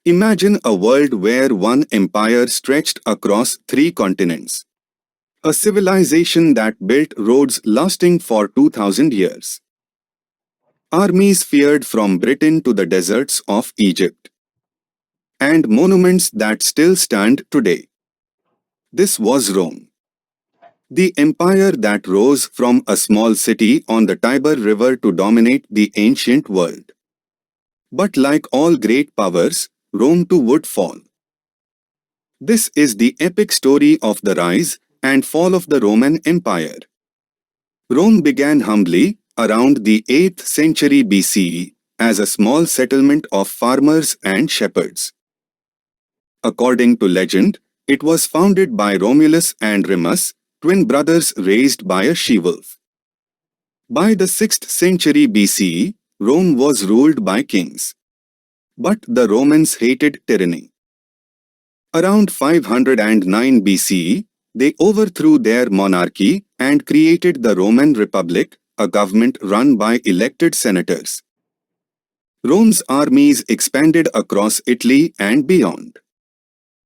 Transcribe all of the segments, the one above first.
Imagine a world where one empire stretched across 3 continents. A civilization that built roads lasting for 2000 years. Armies feared from Britain to the deserts of Egypt. And monuments that still stand today. This was Rome. The empire that rose from a small city on the Tiber River to dominate the ancient world. But like all great powers, Rome too would fall. This is the epic story of the rise and fall of the Roman Empire. Rome began humbly, around the 8th century BCE, as a small settlement of farmers and shepherds. According to legend, it was founded by Romulus and Remus, twin brothers raised by a she-wolf. By the 6th century BCE, Rome was ruled by kings. But the Romans hated tyranny. Around 509 BCE, they overthrew their monarchy and created the Roman Republic, a government run by elected senators. Rome's armies expanded across Italy and beyond.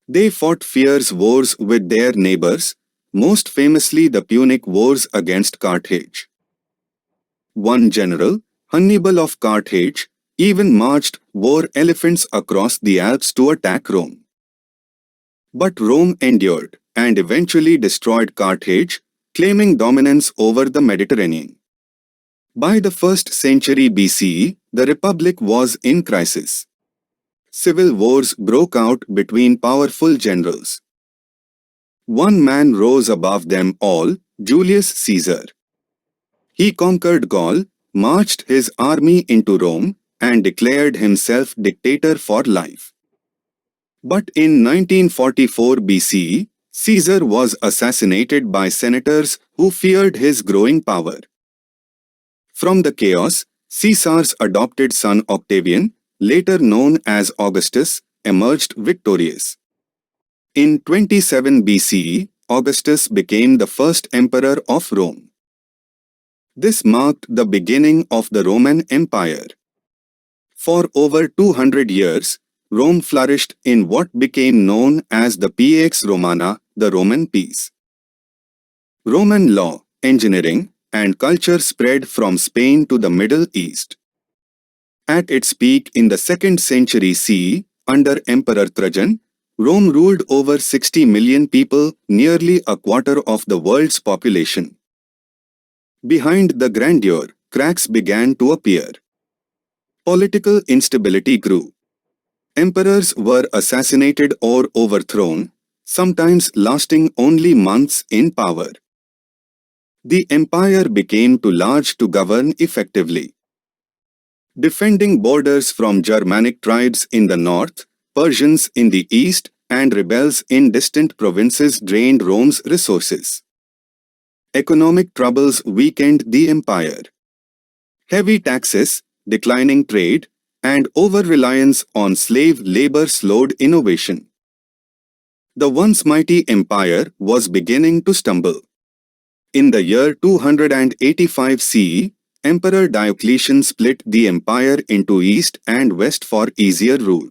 They fought fierce wars with their neighbors, most famously the Punic Wars against Carthage. One general, Hannibal of Carthage, even marched war elephants across the Alps to attack Rome. But Rome endured and eventually destroyed Carthage, claiming dominance over the Mediterranean. By the 1st century BCE, the Republic was in crisis. Civil wars broke out between powerful generals. One man rose above them all, Julius Caesar. He conquered Gaul, marched his army into Rome, and declared himself dictator for life. But in 1944 BCE, Caesar was assassinated by senators who feared his growing power. From the chaos, Caesar's adopted son Octavian, later known as Augustus, emerged victorious. In 27 BCE, Augustus became the first emperor of Rome. This marked the beginning of the Roman Empire. For over 200 years, Rome flourished in what became known as the Pax Romana, the Roman peace. Roman law, engineering, and culture spread from Spain to the Middle East. At its peak in the 2nd century CE, under Emperor Trajan, Rome ruled over 60 million people, nearly a quarter of the world's population. Behind the grandeur, cracks began to appear. Political instability grew. Emperors were assassinated or overthrown, sometimes lasting only months in power. The empire became too large to govern effectively. Defending borders from Germanic tribes in the north, Persians in the east, and rebels in distant provinces drained Rome's resources. Economic troubles weakened the empire. Heavy taxes, declining trade, and over-reliance on slave labor slowed innovation. The once mighty empire was beginning to stumble. In the year 285 CE, Emperor Diocletian split the empire into east and west for easier rule.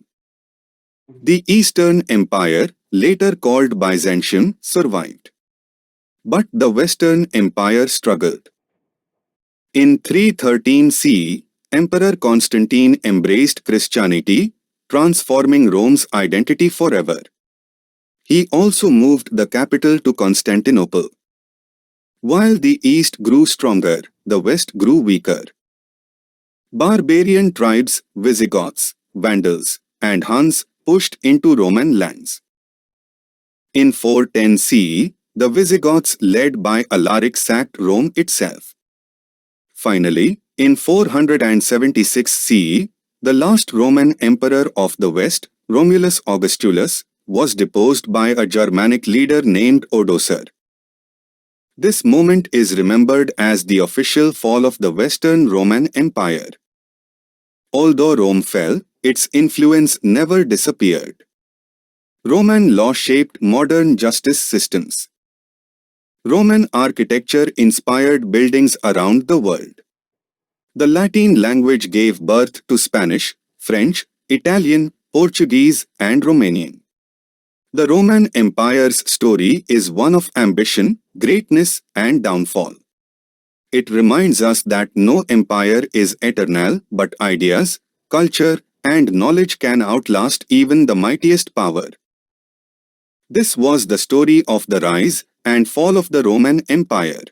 The Eastern Empire, later called Byzantium, survived. But the Western Empire struggled. In 313 CE, Emperor Constantine embraced Christianity, transforming Rome's identity forever. He also moved the capital to Constantinople. While the East grew stronger, the West grew weaker. Barbarian tribes, Visigoths, Vandals, and Huns pushed into Roman lands. In 410 CE, the Visigoths led by Alaric sacked Rome itself. Finally, in 476 CE, the last Roman emperor of the West, Romulus Augustulus, was deposed by a Germanic leader named Odoacer. This moment is remembered as the official fall of the Western Roman Empire. Although Rome fell, its influence never disappeared. Roman law shaped modern justice systems. Roman architecture inspired buildings around the world. The Latin language gave birth to Spanish, French, Italian, Portuguese, and Romanian. The Roman Empire's story is one of ambition, greatness, and downfall. It reminds us that no empire is eternal, but ideas, culture, and knowledge can outlast even the mightiest power. This was the story of the rise and fall of the Roman Empire.